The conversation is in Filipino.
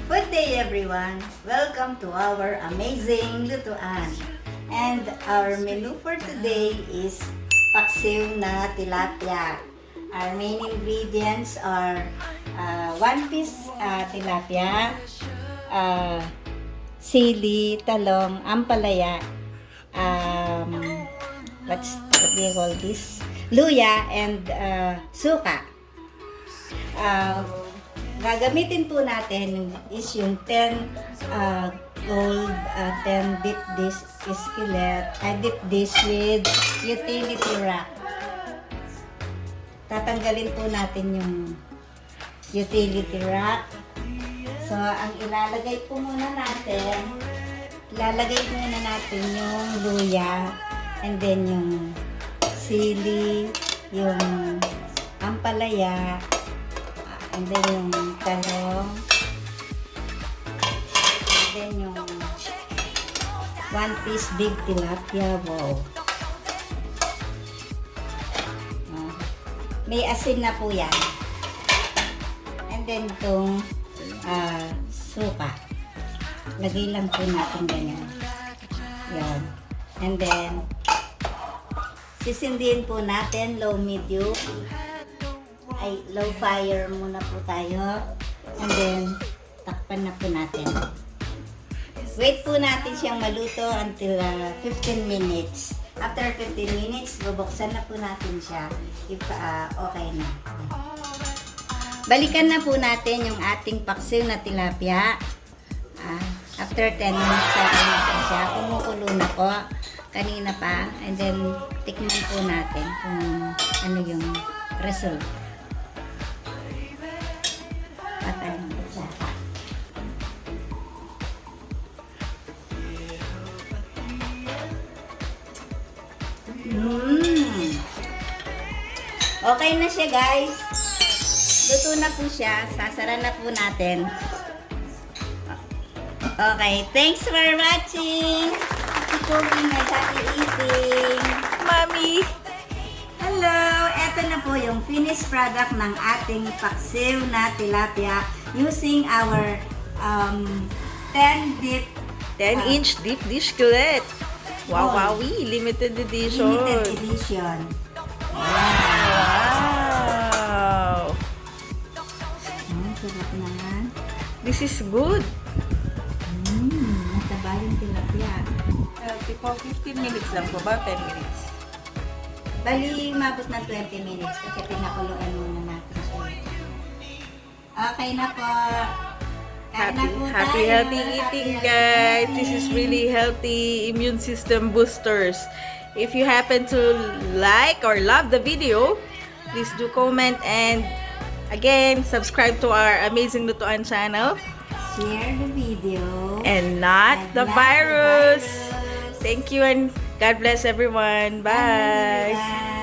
Good day everyone! Welcome to our amazing lutuan. And our menu for today is paksiw na tilapia. Our main ingredients are 1 piece tilapia, sili, talong, ampalaya, what do you call this? Luya and suka. Gagamitin po natin is yung 10 gold 10 deep dish skillet, deep dish with utility rack. Tatanggalin po natin yung utility rack. So, ang ilalagay muna natin yung luya, and then yung sili, yung ampalaya, and then yung talong, and then yung 1 piece big tilapia. Wow! May asin na po yan. And then itong suka. Lagay lang po natin ganyan. Yan. And then, sisindihin po natin low fire muna po tayo. And then, takpan na po natin. Wait po natin siyang maluto until 15 minutes. After 15 minutes, bubuksan na po natin siya if okay na. Balikan na po natin yung ating paksiw na tilapia. After 10 minutes, na po siya. Kumukulo na po. Kanina pa. And then, tikman po natin kung ano yung result. Patay na po siya. Okay na siya, guys. Luto na po siya. Sasara na po natin. Okay, thanks for watching. Happy cooking and happy eating. Mami! Hello! Ito na po yung finished product ng ating paksiw na tilapia using our 10-inch deep dish skillet. Wow, wowie! Limited edition. Limited edition. Wow! Sarap naman. This is good. Mataba yung tilapia. Tipo 15 minutes lang po. About 10 minutes. Bali, mabot ng 20 minutes kasi pinakuluan muna natin siya. Okay na po. Happy healthy eating, guys. This is really healthy immune system boosters. If you happen to like or love the video, please do comment, and again, subscribe to our Amazing Lutuan channel. Share the video. And not the virus. Thank you and God bless everyone. Bye. Bye.